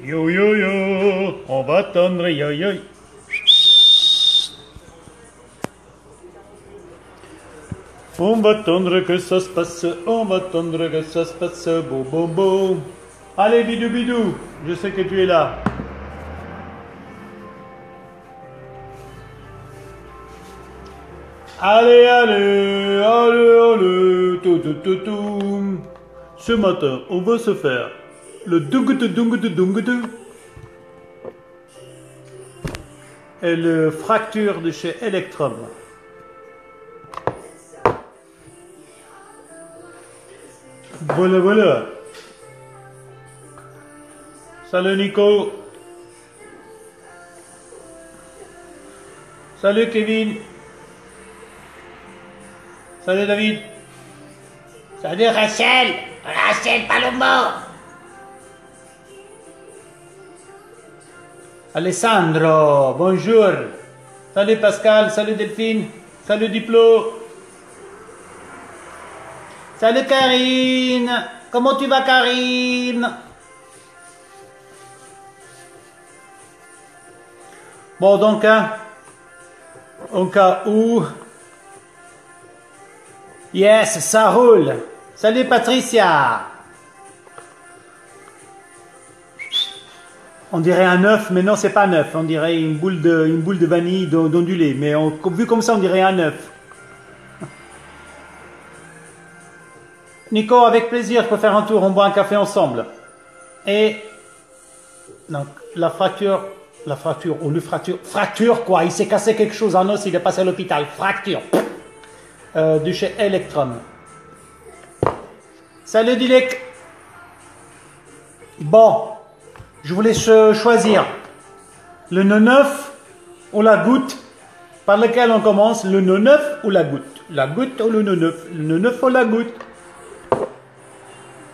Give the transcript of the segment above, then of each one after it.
Yo yo yo, on va attendre, yo yo. On va attendre que ça se passe, on va attendre que ça se passe, bo bo bo. Allez bidou bidou, je sais que tu es là. Allez, allez, allez, allez, tout, tout, tout, tout. Ce matin, on va se faire le dung et le fracture de chez Electrum. Voilà, voilà. Salut Nico. Salut Kevin. Salut David. Salut Rachel. Rachel Palomo. Alessandro, bonjour. Salut Pascal, salut Delphine, salut Diplo. Salut Karine. Comment tu vas Karine? Bon donc, hein, au cas où... Yes, ça roule. Salut Patricia. On dirait un œuf, mais non, c'est pas un œuf. On dirait une boule de vanille d'ondulé. Mais vu comme ça, on dirait un œuf. Nico, avec plaisir, je peux faire un tour. On boit un café ensemble. Et donc, la fracture quoi. Il s'est cassé quelque chose en os, il est passé à l'hôpital. Fracture. De chez Electrum. Salut Dilek. Bon, je voulais choisir le 9 ou la goutte par lequel on commence, le 9 ou la goutte. La goutte ou le 9, le 9 ou la goutte.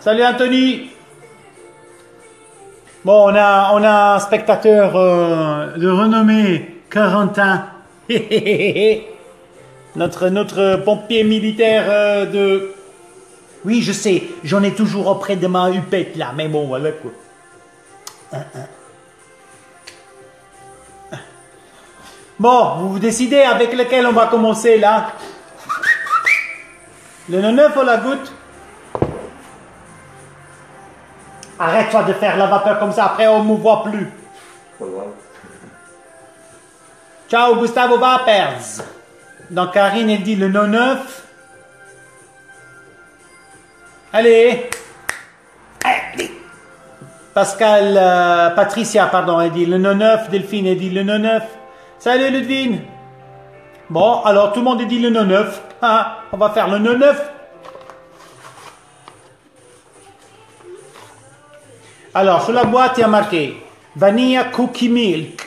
Salut Anthony. Bon, on a un spectateur de renommée, Corentin. Notre pompier militaire de... Oui, je sais, j'en ai toujours auprès de ma hupette là, mais bon, voilà quoi. Bon, vous décidez avec lequel on va commencer là. Le 9 ou la goutte? Arrête-toi de faire la vapeur comme ça, après on ne me voit plus. Ciao Gustavo Vapers. Donc Karine, elle dit le 9. Allez. Pascal, Patricia, pardon, elle dit le 9. Delphine, elle dit le 9. Salut Ludwine. Bon, alors tout le monde dit le 9. Ah, on va faire le 9. Alors, sur la boîte, il y a marqué Vanilla Cookie Milk.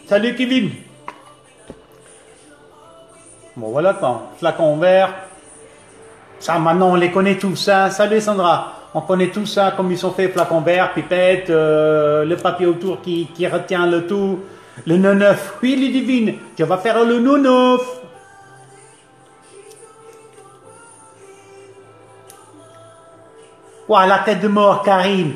Salut Kevin. Bon, voilà quand. Flacon vert. Ça, maintenant, on les connaît tous. Hein. Salut Sandra. On connaît tous ça, comme ils sont faits, flacon vert, pipette, le papier autour qui retient le tout. Le 9. Oui, Ludivine. Je vais faire le 9. Ouah, la tête de mort, Karine.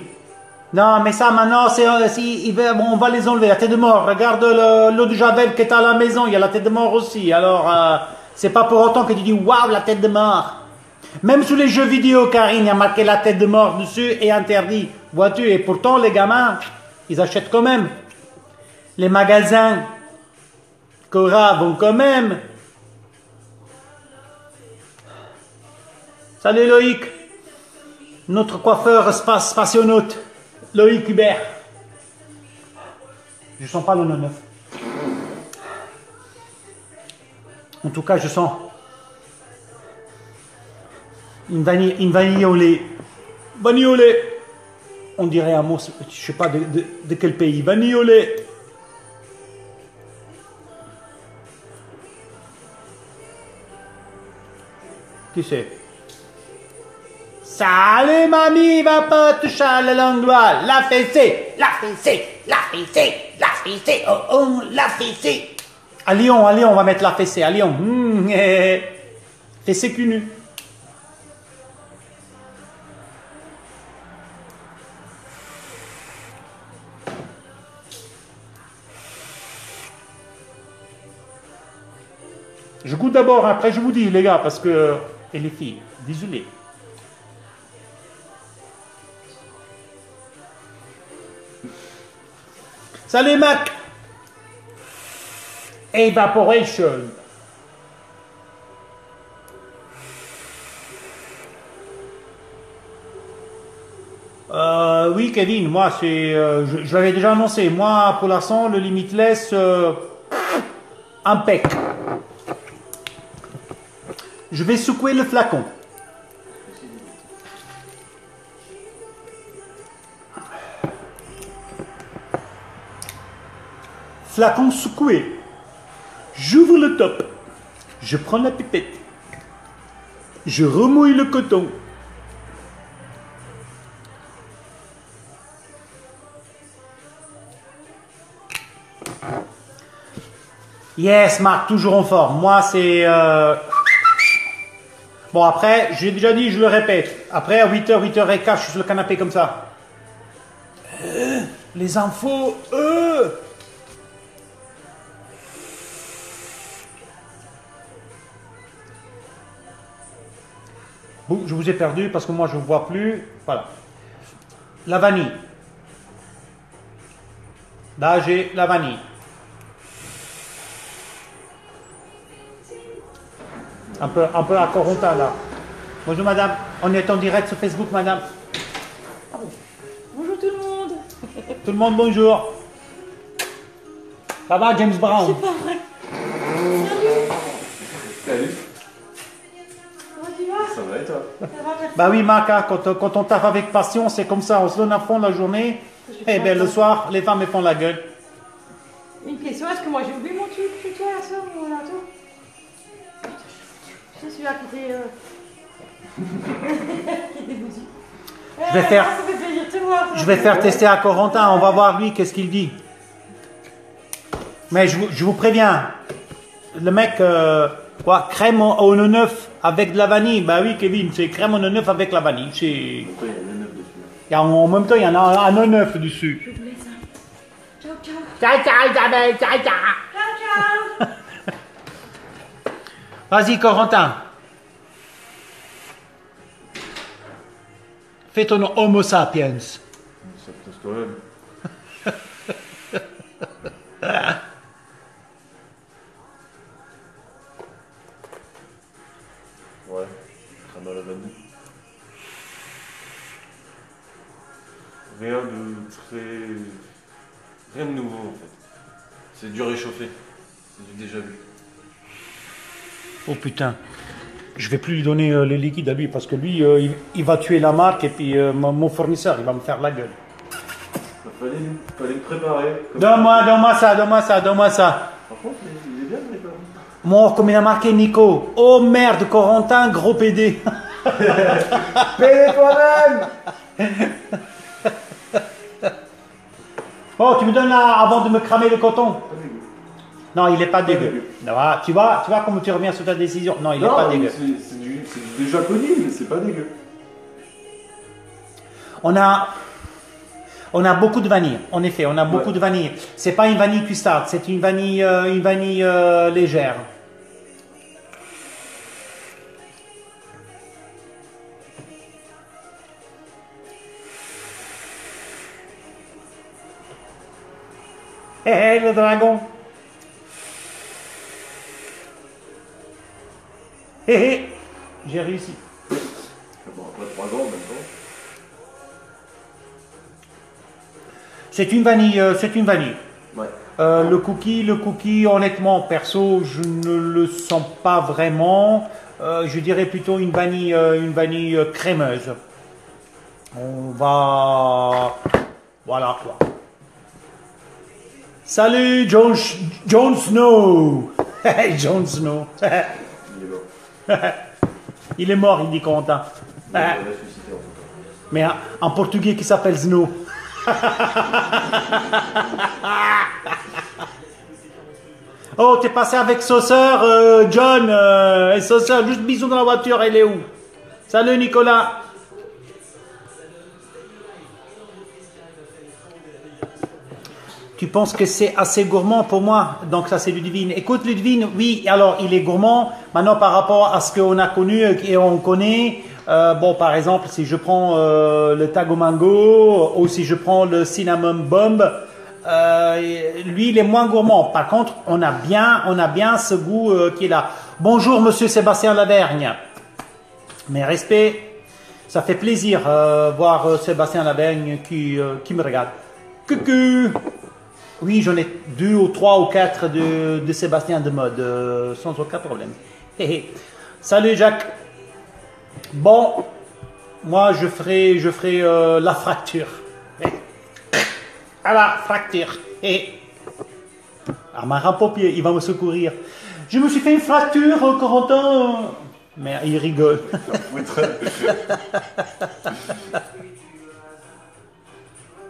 Non, mais ça, maintenant, on va les enlever. La tête de mort, regarde l'eau de Javel qui est à la maison. Il y a la tête de mort aussi. Alors, c'est pas pour autant que tu dis, waouh, la tête de mort. Même sous les jeux vidéo, Karine, il y a marqué la tête de mort dessus et interdit. Vois-tu, et pourtant, les gamins, ils achètent quand même. Les magasins, Cora, vont quand même. Salut Loïc. Notre coiffeur spationaute, Loïc Hubert. Je sens pas le 9. En tout cas, je sens une vanille au lait. Vanille au lait. On dirait un mot, je sais pas de quel pays. Vanille au lait. Qui c'est? Salut mamie, va pas toucher le l'endroit. La fessée, la fessée, la fessée, la fessée, oh oh, la fessée. À Lyon, on va mettre la fessée, à Lyon. Fessée cul nu. Je goûte d'abord, après je vous dis, les gars, parce que... Et les filles, désolé. Salut, Mac. Evaporation. Oui, Kevin, moi, c'est, je l'avais déjà annoncé. Moi, pour l'instant, le limitless, impec. Je vais secouer le flacon. Flacon secoué. J'ouvre le top. Je prends la pipette. Je remouille le coton. Yes, Marc, toujours en forme. Moi, c'est... Bon, après, j'ai déjà dit, je le répète. Après, à 8h, 8h15, je suis sur le canapé comme ça. Les infos, Bon, je vous ai perdu parce que moi, je ne vois plus. Voilà. La vanille. Là, j'ai la vanille. Un peu à Corentin, là. Bonjour, madame. On est en direct sur Facebook, madame. Bonjour tout le monde. Tout le monde, bonjour. Ça va, James Brown? C'est pas vrai. Salut. Comment tu vas? Ça va et toi? Ça va, merci. Bah oui, Marc, hein, quand on taffe avec passion, c'est comme ça. On se donne à fond la journée. Et bien, le soir, les femmes, elles font la gueule. Une question, est-ce que moi j'ai oublié mon truc chez toi la soeur ou là toi? Je suis à côté. Qui était bougie. Je vais faire- Ça fait plaisir de te voir. Je vais faire tester à Corentin. On va voir, lui, qu'est-ce qu'il dit. Mais je vous préviens. Le mec, quoi, crème au neuf avec de la vanille. Bah oui, Kevin, c'est crème au neuf avec la vanille. C'est... Pourquoi il y a le 9 dessus? En même temps, il y en a un neuf dessus. Je vous laisse. Ciao, ciao. Ciao, ciao, Isabelle, ciao, ciao. Ciao, ciao. Vas-y, Corentin. Fais ton Homo sapiens. Ça passe quand même. Ouais, crème à la vanille. Rien de très... Rien de nouveau en fait. C'est du réchauffé. C'est du déjà vu. Oh putain. Je vais plus lui donner le liquide à lui parce que lui, il va tuer la marque et puis mon fournisseur, il va me faire la gueule. Fallait le préparer. Comme Donne-moi ça, donne-moi ça, donne-moi ça. Par contre, il est bien préparé. Moi, comme il a marqué Nico. Oh merde, Corentin, gros PD. PD toi-même. Oh, tu me donnes là avant de me cramer le coton. Non, il n'est pas dégueu. Voilà, tu vois comment tu reviens sur ta décision. Non, il n'est pas dégueu. C'est du déjà connu, mais c'est pas dégueu. On a beaucoup de vanille. En effet, on a beaucoup de vanille. C'est pas une vanille custard, c'est une vanille légère. Hé, hé, le dragon. Hé, hé, j'ai réussi. Bon, après 3 ans maintenant. C'est une vanille, c'est une vanille. Ouais. Le cookie, honnêtement, perso, je ne le sens pas vraiment. Je dirais plutôt une vanille crémeuse. On va... Voilà quoi. Salut, Jon Snow. Jon Snow. Il est mort. Il est mort, il dit Corentin. Il est ressuscité en tout cas. Mais un portugais qui s'appelle Snow. Oh, t'es passé avec Sauceur, John. Et Sauceur, juste bisous dans la voiture, elle est où? Salut Nicolas. Tu penses que c'est assez gourmand pour moi? Donc ça c'est Ludivine. Écoute Ludivine, oui, alors il est gourmand. Maintenant par rapport à ce qu'on a connu et on connaît, bon par exemple si je prends le Tago Mango ou si je prends le Cinnamon Bomb, lui il est moins gourmand. Par contre on a bien ce goût qui est là. Bonjour Monsieur Sébastien Lavergne. Mes respects, ça fait plaisir voir Sébastien Lavergne qui me regarde. Coucou. Oui, j'en ai 2 ou 3 ou 4 de Sébastien de mode, sans aucun problème. Salut Jacques. Bon, moi je ferai la fracture. Ah la fracture. Ah, ma pompier, il va me secourir. Je me suis fait une fracture, Corentin. Mais il rigole.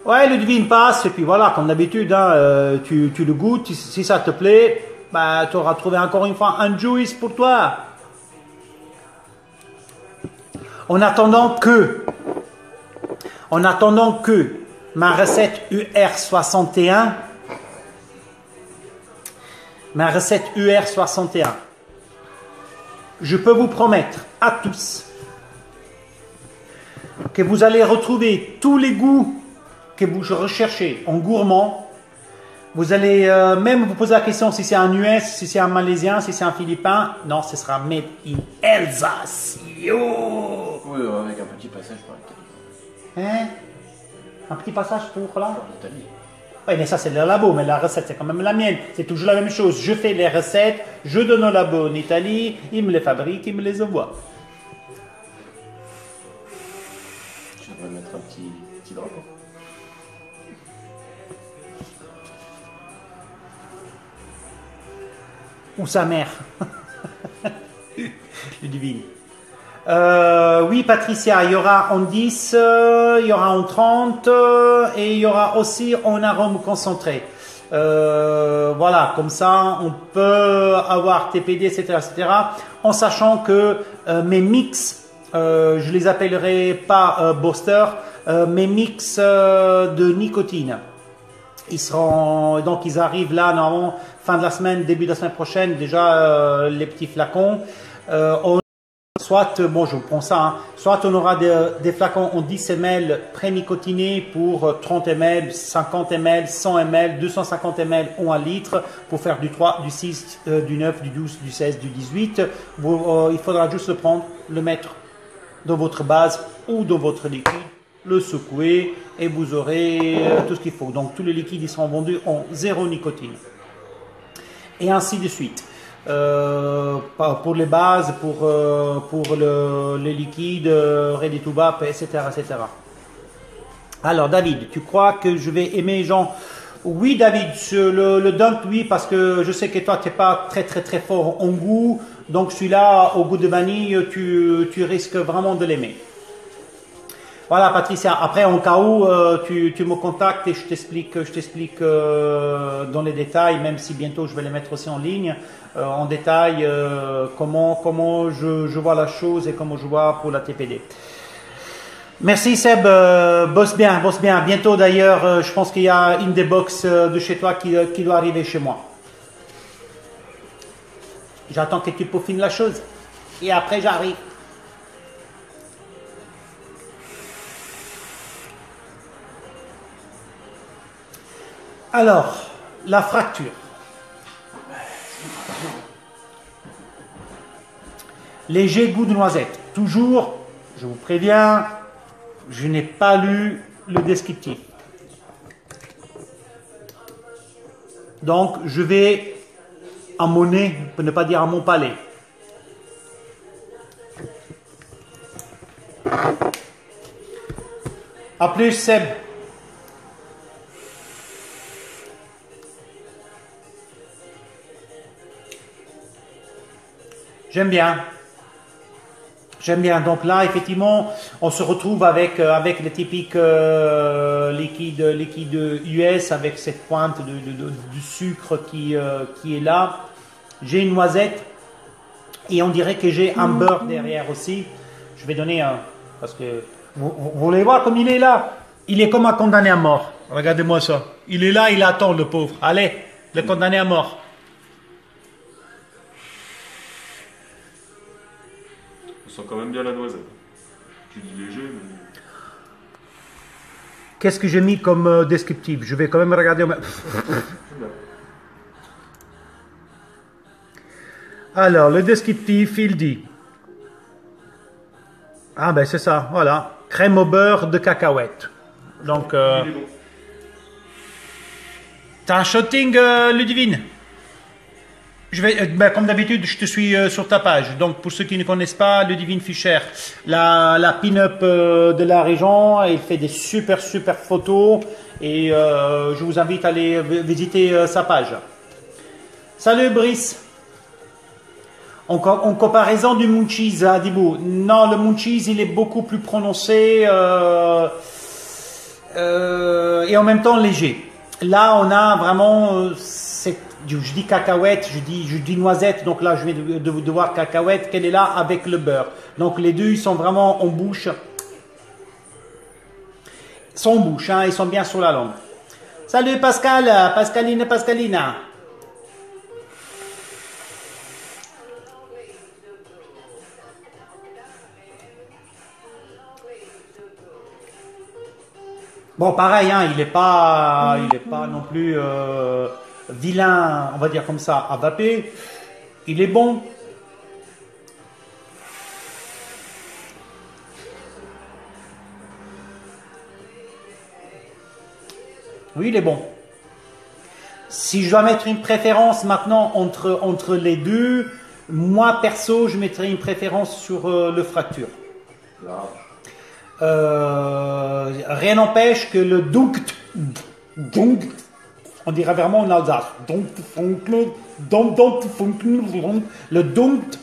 Ouais, Ludivine passe, et puis voilà, comme d'habitude, hein, tu le goûtes, si ça te plaît, bah, tu auras trouvé encore une fois un juice pour toi. En attendant que ma recette UR61, je peux vous promettre à tous que vous allez retrouver tous les goûts que vous recherchez en gourmand. Vous allez même vous poser la question si c'est un US, si c'est un Malaisien, si c'est un Philippin. Non, ce sera made in Alsace. Yo! Oui, avec un petit passage par l'Italie. Hein? Un petit passage pour là? Par l'Italie. Oui, mais ça c'est le labo, mais la recette c'est quand même la mienne. C'est toujours la même chose. Je fais les recettes, je donne au labo en Italie, ils me les fabriquent, ils me les envoient. Je devrais mettre un petit drapeau. Ou sa mère. Ludivine. Oui, Patricia, il y aura en 10, il y aura en 30 et il y aura aussi en arôme concentré. Voilà, comme ça, on peut avoir TPD, etc., etc., en sachant que mes mix, je les appellerai pas booster, mes mix de nicotine. Donc ils arrivent là, normalement, fin de la semaine, début de la semaine prochaine, déjà les petits flacons. Soit, bon je vous prends ça, hein, soit on aura des flacons en 10 ml pré-nicotinés pour 30 ml, 50 ml, 100 ml, 250 ml ou 1 litre pour faire du 3, du 6, du 9, du 12, du 16, du 18. Il faudra juste le prendre, le mettre dans votre base ou dans votre liquide, le secouer et vous aurez tout ce qu'il faut. Donc tous les liquides ils seront vendus en 0 nicotine. Et ainsi de suite. Pour les bases, pour les liquides, ready to vap, etc., etc. Alors David, tu crois que je vais aimer Jean? Oui David, le dunk oui, parce que je sais que toi tu n'es pas très fort en goût, donc celui-là au goût de vanille tu risques vraiment de l'aimer. Voilà Patricia, après en cas où tu me contactes et je t'explique dans les détails, même si bientôt je vais les mettre aussi en ligne, en détail comment je vois la chose et comment je vois pour la TPD. Merci Seb, bosse bien. Bientôt d'ailleurs, je pense qu'il y a une des box de chez toi qui doit arriver chez moi. J'attends que tu peaufines la chose et après j'arrive. Alors, la fracture. Léger goût de noisette. Toujours, je vous préviens, je n'ai pas lu le descriptif. Donc, je vais à mon nez, pour ne pas dire à mon palais. A plus, Seb. J'aime bien. Donc là, effectivement, on se retrouve avec les typiques liquides US avec cette pointe du sucre qui est là. J'ai une noisette et on dirait que j'ai un beurre derrière aussi. Je vais donner un, parce que vous voulez voir comme il est là. Il est comme un condamné à mort. Regardez-moi ça. Il est là, il attend, le pauvre. Allez, le condamné à mort. On sent quand même bien la noisette. Tu dis léger, mais... Qu'est-ce que j'ai mis comme descriptif? Je vais quand même regarder. Alors, le descriptif, il dit... Ah ben c'est ça, voilà. Crème au beurre de cacahuète. Donc... Il est bon. T'as un shooting, Ludivine? Je vais, comme d'habitude, je te suis sur ta page. Donc, pour ceux qui ne connaissent pas, Ludivine Fischer, la pin-up de la région, elle fait des super photos et je vous invite à aller visiter sa page. Salut Brice. En comparaison du Munchies à Dibou, non, le Munchies, il est beaucoup plus prononcé et en même temps léger. Là, on a vraiment je dis cacahuète, je dis noisette, donc là je vais devoir cacahuète qu'elle est là avec le beurre. Donc les deux ils sont vraiment en bouche. Ils sont en bouche, hein, ils sont bien sur la langue. Salut Pascal, Pascalina. Bon pareil, hein, il n'est pas non plus... vilain, on va dire comme ça, à vaper, il est bon. Oui, il est bon. Si je dois mettre une préférence maintenant entre les deux, moi perso, je mettrais une préférence sur le fracture. Rien n'empêche que le dunkt, on dirait vraiment en Alsace. Le dunkt,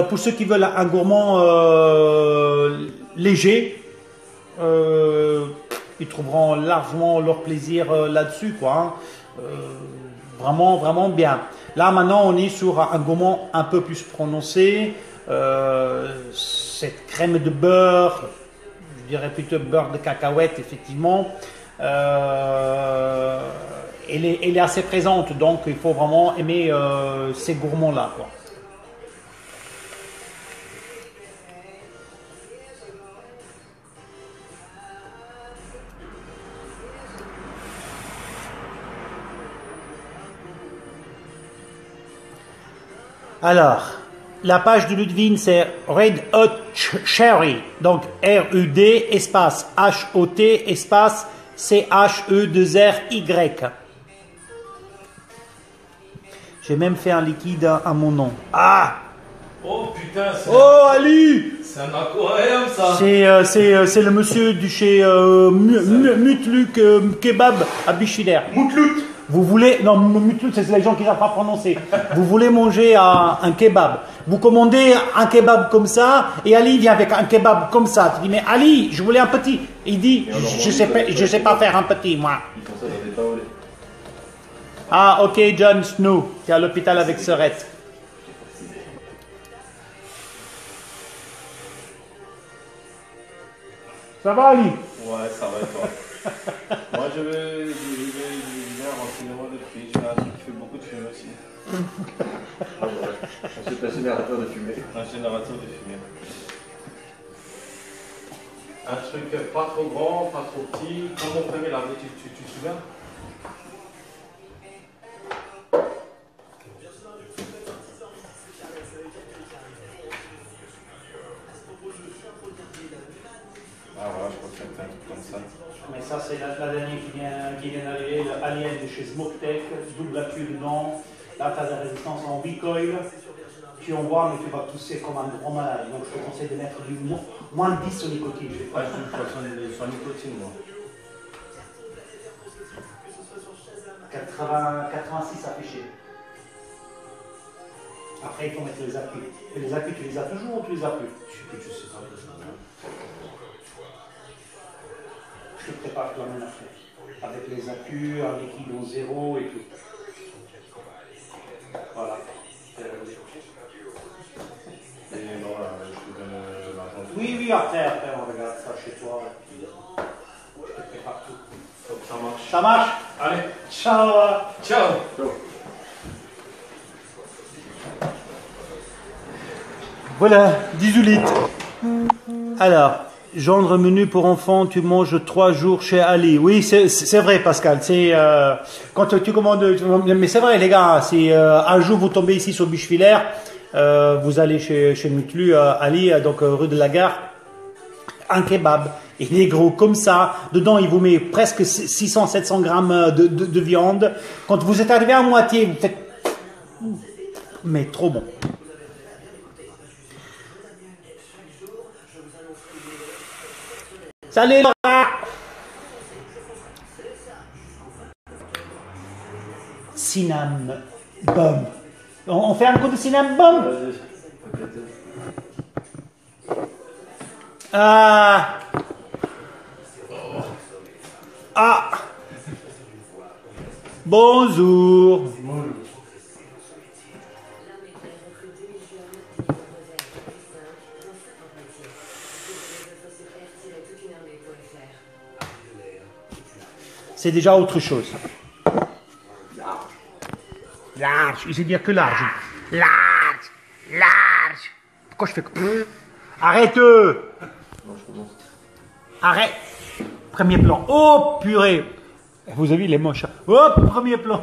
pour ceux qui veulent un gourmand léger, ils trouveront largement leur plaisir là-dessus, quoi. Hein. Vraiment bien. Là maintenant, on est sur un gourmand un peu plus prononcé. Cette crème de beurre, je dirais plutôt beurre de cacahuète, effectivement. Elle est assez présente, donc il faut vraiment aimer ces gourmands-là, quoi. Alors, la page de Ludwig, c'est Red Hot Cherry, donc R-U-D, espace H-O-T, espace C-H-E-2-R-Y. J'ai même fait un liquide à mon nom. Ah! Oh putain, oh Ali! C'est un aquarium ça! C'est le monsieur du chez Mutluk Kebab à Bichiller. Moutlout. Vous voulez... Non, Mutluk, c'est les gens qui ne savent pas prononcer. Vous voulez manger un kebab. Vous commandez un kebab comme ça, et Ali vient avec un kebab comme ça. Tu dis, mais Ali, je voulais un petit. Il dit, je sais pas faire un petit, moi. Ils font ça dans des paolés. Ah, ok, John Snow, qui est à l'hôpital avec Serette. Ça va, Ali? Ouais, ça va et toi? Moi, je vais renseignement de prix. J'ai un truc qui fait beaucoup de fumée aussi. Ah, ouais. C'est un générateur de fumée. Un générateur de fumée. Un truc pas trop grand, pas trop petit. Comme on prenait l'arbre, tu te souviens? Ah voilà, je crois que c'est un truc comme ça. Mais ça, c'est la dernière qui vient d'arriver, le Alien de chez Smoke-Tech, double accu dedans. Là, tu as la résistance en recoil. Tu en vois, mais tu vas tousser comme un grand malade. Donc, je te conseille de mettre du moins de 10 sur nicotine. Je vais pas Sur nicotine, moi. 86 affichés. Après, il faut mettre les accus. Et les accus, tu les as toujours ou tu les as plus? Je sais pas. Je te prépare la même affaire. Avec les accus, un liquide en zéro et tout. Voilà. Et non, là, je te donne l'argent. Oui, après, on regarde ça chez toi. Je te prépare tout. Faut que ça marche. Ça marche? Allez, Ciao. ciao. Voilà, 18 litres. Alors, gendre menu pour enfants, tu manges 3 jours chez Ali. Oui, c'est vrai, Pascal. C'est quand tu commandes, mais c'est vrai, les gars. C'est un jour vous tombez ici sur Bichevillers, vous allez chez Mutlu, Ali, donc rue de la Gare, un kebab. Il est gros comme ça. Dedans, il vous met presque 600-700 grammes de viande. Quand vous êtes arrivé à moitié, vous faites, mais trop bon. Salut Laura. Cinnamon bomb. On fait un coup de cinnamon bomb? Ah. Ah. Bonjour. C'est déjà autre chose. Large. Il sait dire que large. Large. Large. Pourquoi je fais comme... Arrête. Arrête. Premier plan. Oh, purée. Vous avez vu les moches. Hop, premier plan.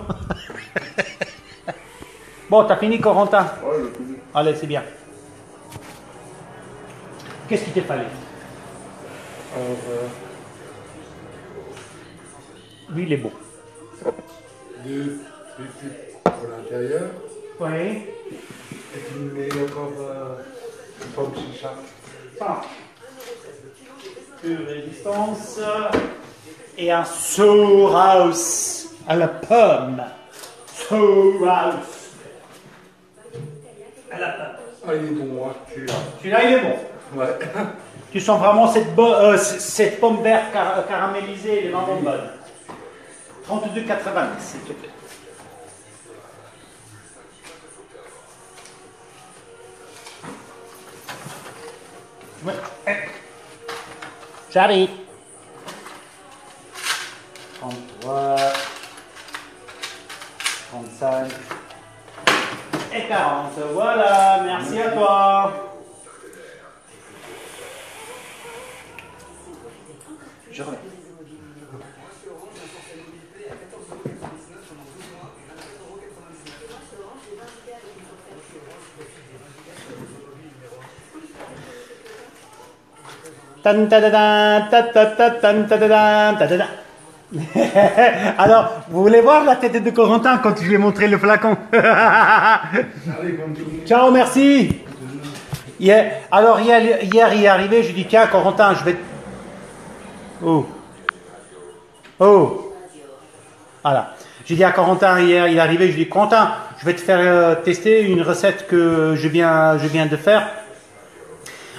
Bon, t'as fini, Corentin? Ouais, le coup. Allez, c'est bien. Qu'est-ce qu'il te fallait? Lui, il est beau. Deux pupilles pour l'intérieur. Oui. Et tu me mets encore une pomme chicha. Ah. Plus résistance. Et un Sourhouse à la pomme. Sourhouse. À la pomme. Ah, il est bon, hein, celui-là. Celui-là, il est bon. Ouais. Tu sens vraiment cette pomme verte caramélisée, elle est vraiment bonne. 32,90, s'il te plaît. Ouais. J'arrive. 33, 35 et 40. Voilà, merci à toi. Je reviens. Alors, vous voulez voir la tête de Corentin quand je lui ai montré le flacon? Ciao, merci. Alors, hier, il est arrivé, je lui ai dit, tiens, Corentin, je vais... Oh. Oh. Voilà. J'ai dit à Corentin, hier, il est arrivé, je lui ai dit, Corentin, je vais te faire tester une recette que je viens de faire.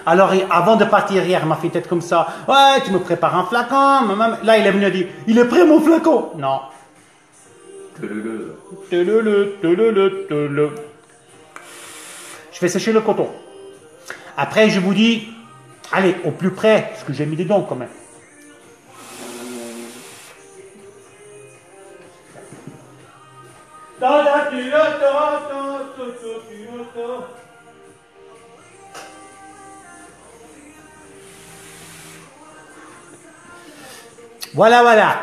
Alors, avant de partir hier, il m'a fait tête comme ça. Ouais, tu me prépares un flacon. Là, il est venu et dit, il est prêt mon flacon? Non. Je fais sécher le coton. Après, je vous dis, allez, au plus près, parce que j'ai mis dedans quand même. Voilà, voilà.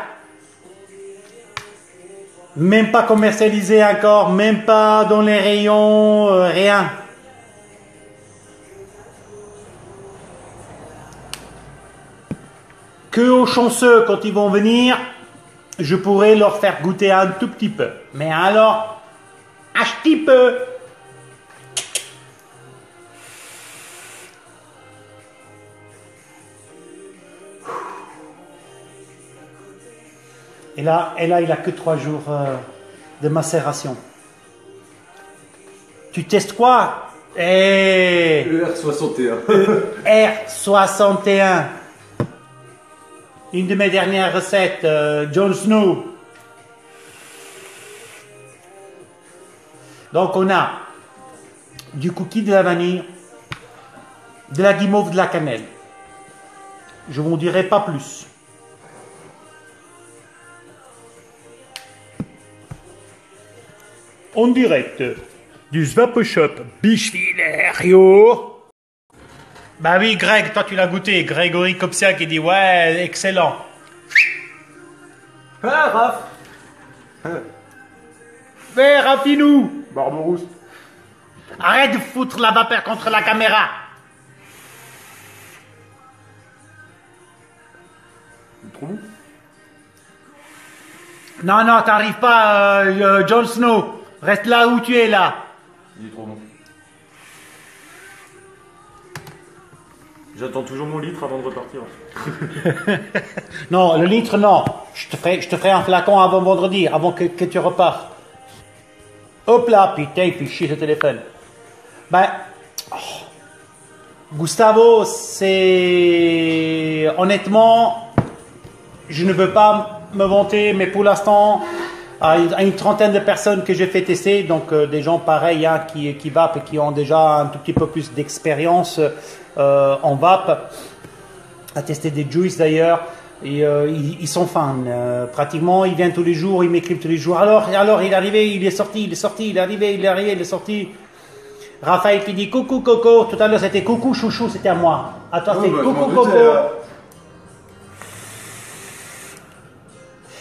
Même pas commercialisé encore, même pas dans les rayons, rien. Que aux chanceux, quand ils vont venir, je pourrais leur faire goûter un tout petit peu. Mais alors, un petit peu. Et là, il n'a que 3 jours de macération. Tu testes quoi? ER61. ER61. Une de mes dernières recettes, Jon Snow. Donc on a du cookie, de la vanille, de la guimauve, de la cannelle. Je ne vous dirai pas plus. en direct du Swap Shop Bischwiller, yo. Bah oui, Greg, toi tu l'as goûté. Grégory Kopsia qui dit ouais, excellent. Ah, Raph. Fais Rafinou. Barberousse. Arrête de foutre la vapeur contre la caméra. Trop bon. Non, non, t'arrives pas, Jon Snow. Reste là où tu es, là. Il est trop bon. J'attends toujours mon litre avant de repartir. Non, le litre, non. Je te ferai un flacon avant vendredi, avant que tu repartes. Hop là, putain, puis chier ce téléphone. Ben, oh. Gustavo, c'est... Honnêtement, je ne veux pas me vanter, mais pour l'instant, à une trentaine de personnes que j'ai fait tester, donc des gens pareils hein, qui vapent et qui ont déjà un tout petit peu plus d'expérience en vape, à tester des juices d'ailleurs, et ils sont fans. Pratiquement, ils viennent tous les jours, ils m'écrivent tous les jours. Alors, il est arrivé, il est sorti, il est sorti, il est arrivé, il est arrivé, il est sorti. Raphaël qui dit coucou Coco, tout à l'heure c'était coucou chouchou, c'était à moi. À toi c'est coucou Coco.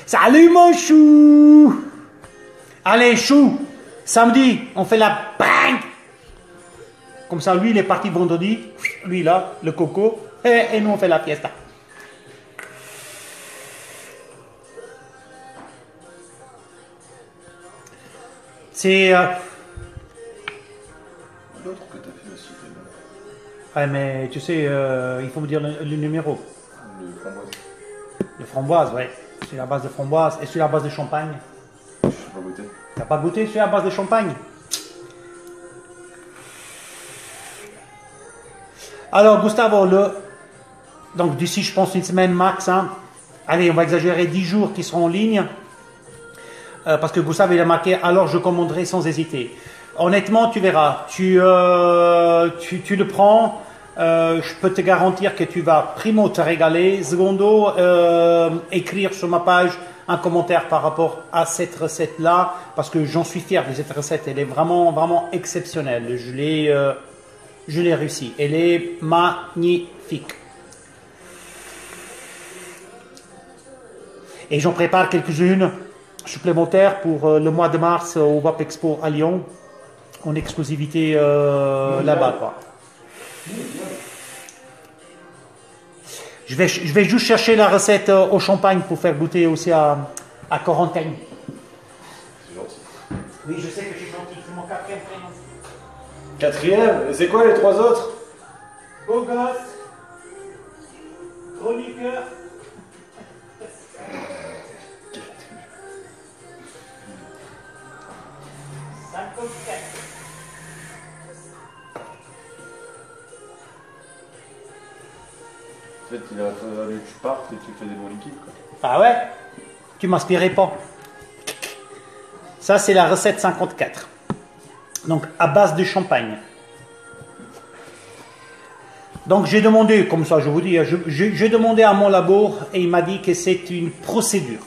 Salut mon chou. Allez chou, samedi on fait la bang. Comme ça lui il est parti vendredi, lui là, le Coco, et nous on fait la fiesta. C'est... L'autre que t'as fait aussi, t'es bien. Ouais, mais tu sais, il faut me dire le numéro. Le framboise. Le framboise, ouais. C'est la base de framboise et c'est la base de champagne. Je sais pas goûter. T'as pas goûté sur la base de champagne? Alors, Gustavo, donc d'ici, je pense, une semaine max. Hein. Allez, on va exagérer 10 jours qui seront en ligne. Parce que Gustavo, il a marqué, alors je commanderai sans hésiter. Honnêtement, tu verras. Tu le prends. Je peux te garantir que tu vas, primo, te régaler. Secondo, écrire sur ma page un commentaire par rapport à cette recette-là. Parce que j'en suis fier de cette recette. Elle est vraiment, vraiment exceptionnelle. Je l'ai réussi. Elle est magnifique. Et j'en prépare quelques-unes supplémentaires pour le mois de mars au Vape Expo à Lyon. En exclusivité là-bas, quoi. Je vais juste chercher la recette au champagne pour faire goûter aussi à Corentin. C'est gentil. Oui, je sais que je suis gentil, c'est mon quatrième prénom. Quatrième. Et c'est quoi les trois autres? Beau gosse, chroniqueur. En fait, il a fallu que tu partes et que tu fais des bons liquides, quoi. Ah ouais? Tu m'inspirais pas. Ça, c'est la recette 54. Donc, à base de champagne. Donc, j'ai demandé, comme ça, je vous dis, j'ai demandé à mon labo et il m'a dit que c'est une procédure.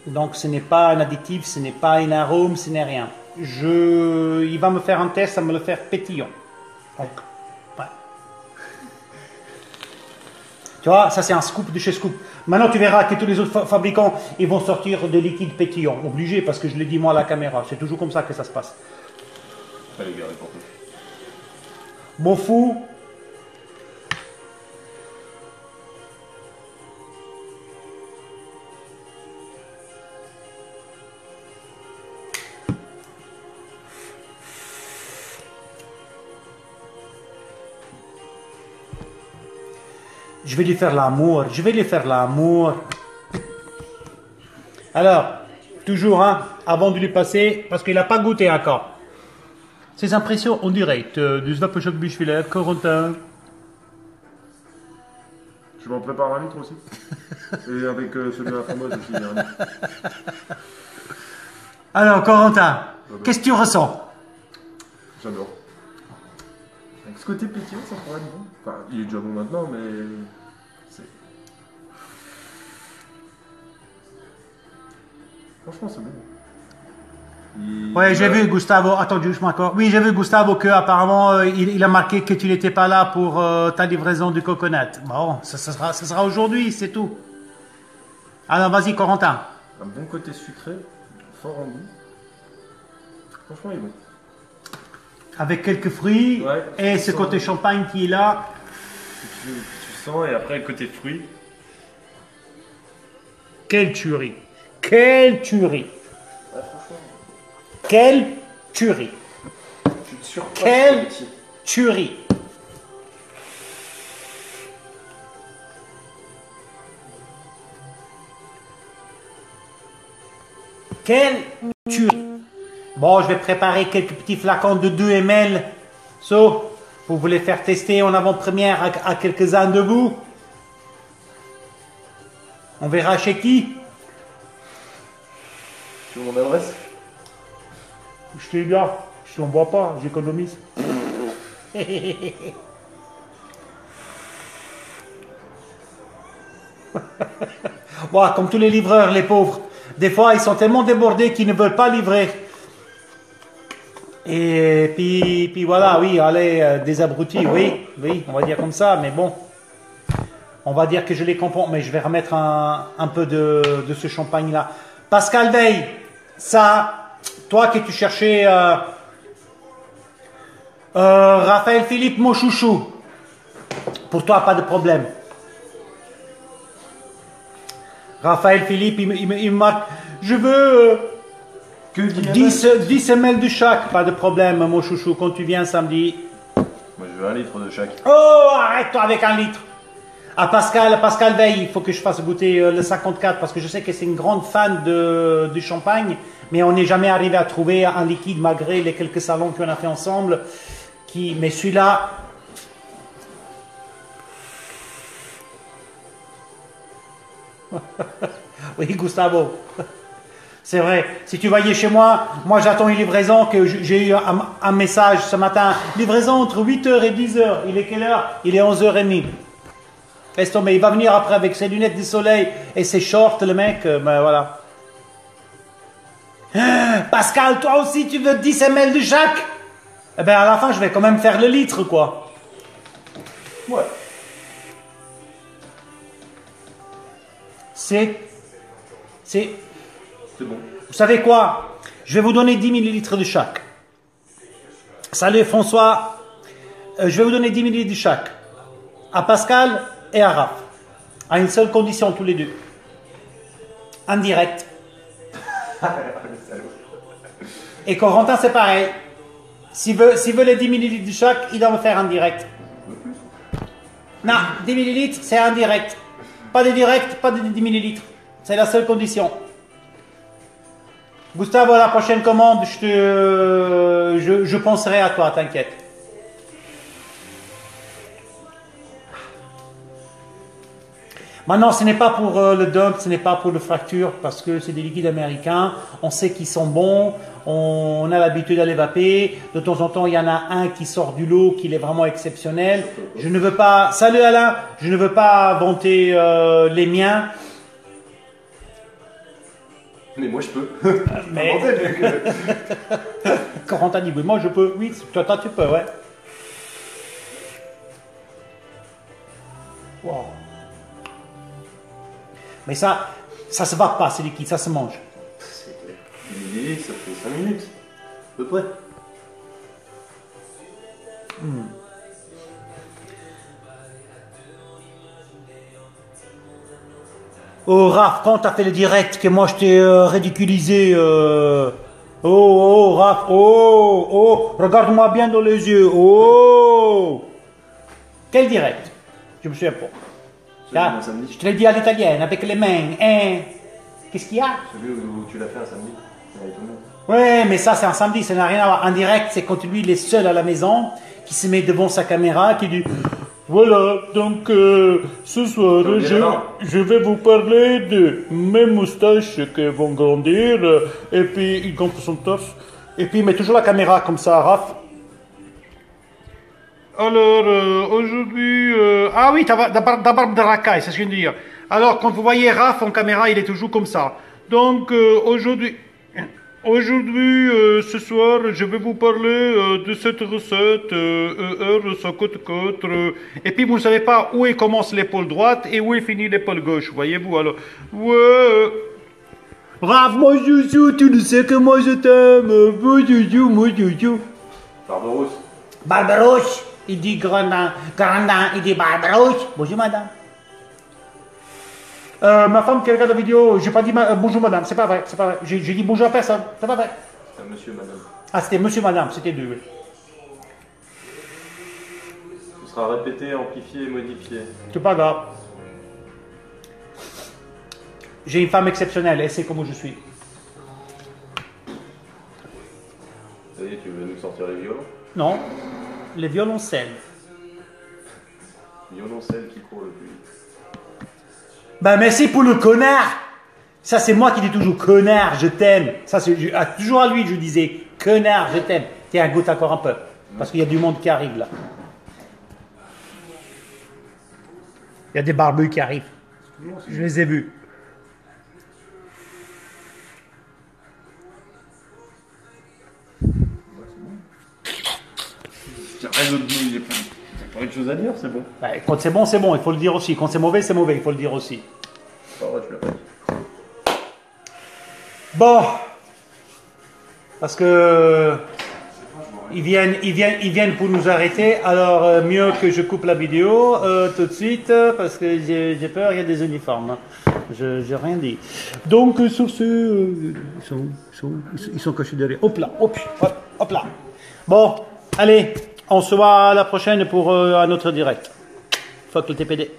Donc, ce n'est pas un additif, ce n'est pas un arôme, ce n'est rien. Il va me faire un test, ça va me le faire pétillant. Donc, ouais. Tu vois, ça c'est un scoop de chez Scoop. Maintenant, tu verras que tous les autres fabricants, ils vont sortir des liquides pétillants. Obligé, parce que je l'ai dit moi à la caméra. C'est toujours comme ça que ça se passe. Allez, garder pour toi. Bon fou. Je vais lui faire l'amour, je vais lui faire l'amour. Alors, toujours, hein, avant de lui passer, parce qu'il n'a pas goûté encore. Ses impressions en direct du Swap Shop Bischwiller, Corentin. Je m'en prépare un litre aussi. Et avec celui de la framboise aussi, dernier. Alors, Corentin, qu'est-ce que tu ressens? J'adore. Avec ce côté pétillant, ça pourrait être bon. Enfin, il est déjà bon maintenant, mais... Franchement, c'est bon. Ouais, j'ai vu Gustavo. Attends, juste encore. Oui, j'ai vu Gustavo que apparemment il a marqué que tu n'étais pas là pour ta livraison du coconut. Bon, ça sera aujourd'hui, c'est tout. Alors vas-y, Corentin. Un bon côté sucré, fort en goût. Franchement, il est bon. Avec quelques fruits Ouais, et ce côté champagne qui est là. Tu sens, et après, le côté fruits. Quelle tuerie. Quelle tuerie. Ouais, franchement, Quelle tuerie. tu te surprends. Quelle tuerie. Quelle tuerie. Bon, je vais préparer quelques petits flacons de 2 ml. So, pour vous les faire tester en avant-première à quelques-uns de vous. On verra chez qui. Tu veux mon adresse? Je te dis bien, je t'en vois pas, j'économise. Bon, comme tous les livreurs, les pauvres, des fois ils sont tellement débordés qu'ils ne veulent pas livrer. Et puis voilà, oui, allez, des abrutis, oui, on va dire comme ça, mais bon. On va dire que je les comprends, mais je vais remettre un peu de ce champagne-là. Pascal Veil, ça, toi que tu cherchais Raphaël Philippe, mon chouchou, pour toi, pas de problème. Raphaël Philippe, il me marque, je veux Que 10 ml de chaque, pas de problème, mon chouchou, quand tu viens samedi. Moi, je veux 1 litre de chaque. Oh, arrête-toi avec 1 litre. À Pascal Veil, il faut que je fasse goûter le 54 parce que je sais que c'est une grande fan du champagne, mais on n'est jamais arrivé à trouver un liquide malgré les quelques salons qu'on a fait ensemble. Mais celui-là, oui, Gustavo, c'est vrai. Si tu voyais chez moi, j'attends une livraison, que j'ai eu un message ce matin. Livraison entre 8h et 10h. Il est quelle heure? Il est 11h30. Laisse tomber, il va venir après avec ses lunettes de soleil et ses shorts, le mec, ben voilà. Pascal, toi aussi, tu veux 10 ml de chaque? Eh bien, à la fin, je vais quand même faire le litre, quoi. Ouais. C'est bon. Vous savez quoi? Je vais vous donner 10 millilitres de chaque. Salut François. Je vais vous donner 10 millilitres de chaque. À Pascal et à Raph. À une seule condition, tous les deux. En direct. Et Corentin, c'est pareil. S'il veut les 10 millilitres de chaque, il doit me faire en direct. Non, 10 millilitres, c'est en direct. Pas de direct, pas de 10 millilitres. C'est la seule condition. Gustavo, à la prochaine commande, je penserai à toi, t'inquiète. Maintenant, ce n'est pas pour le dunk, ce n'est pas pour le fracture, parce que c'est des liquides américains. On sait qu'ils sont bons, on a l'habitude à les vaper. De temps en temps, il y en a un qui sort du lot, qui est vraiment exceptionnel. Je ne veux pas... Salut Alain, je ne veux pas vanter les miens. Mais moi, je peux. Mais... Corentin dit, oui, moi je peux. Oui, toi tu peux, ouais. Wow. Mais ça se va pas, c'est liquide, ça se mange. C'est clair. Une idée, ça fait 5 minutes. À peu près. Oh Raph, quand t'as fait le direct, que moi je t'ai ridiculisé. Oh Raph, oh, regarde-moi bien dans les yeux. Oh. Quel direct? Je me souviens pas. Là, je te l'ai dit à l'italienne, avec les mains. Hein? Qu'est-ce qu'il y a? Celui où tu l'as fait un samedi. Avec tout le monde. Ouais, mais ça c'est un samedi, ça n'a rien à voir. Un direct, c'est quand lui il est seul à la maison, qui se met devant sa caméra, qui dit voilà, donc ce soir je vais vous parler de mes moustaches qui vont grandir, et puis il gonfle son torse, et puis il met toujours la caméra comme ça, Raph. Alors, aujourd'hui... Ah oui, t'as la barbe de racaille, c'est ce que je viens de dire. Alors, quand vous voyez Raph en caméra, il est toujours comme ça. Donc, aujourd'hui... Aujourd'hui, ce soir, je vais vous parler de cette recette R54. Et puis, vous ne savez pas où il commence l'épaule droite et où il finit l'épaule gauche. Voyez-vous, alors. Ouais. Bravo, moi, Joujou, tu le sais que moi, je t'aime. Moi, Joujou. Barberousse. Barberousse, il dit Grandin. Grandin, il dit Barberousse. Bonjour, madame. Ma femme qui regarde la vidéo, j'ai pas dit bonjour madame, c'est pas vrai, c'est pas vrai. J'ai dit bonjour à personne, c'est pas vrai. C'est un monsieur, madame. Ah, c'était monsieur, madame, c'était deux. Oui. Ce sera répété, amplifié et modifié. C'est pas grave. J'ai une femme exceptionnelle, elle sait comment je suis. Ça y est, tu veux nous sortir les violons? Non, les violoncelles. Violoncelle qui court le plus vite. Ben merci pour le connard. Ça c'est moi qui dis toujours connard, je t'aime. Ça c'est toujours à lui je disais connard, je t'aime. Tiens, goûte encore un peu, parce qu'il y a du monde qui arrive là. Il y a des barbus qui arrivent. Je les ai vus. Il n'y a pas une chose à dire, c'est bon. Ouais, quand c'est bon, il faut le dire aussi. Quand c'est mauvais, il faut le dire aussi. Pas vrai, tu l'as pas dit. Bon, parce que ils viennent pour nous arrêter. Alors mieux que je coupe la vidéo tout de suite parce que j'ai peur. Il y a des uniformes. J'ai rien dit. Donc sur ce, ils sont cachés derrière. Hop là, hop là. Bon, allez. On se voit à la prochaine pour un autre direct. Fuck le TPD.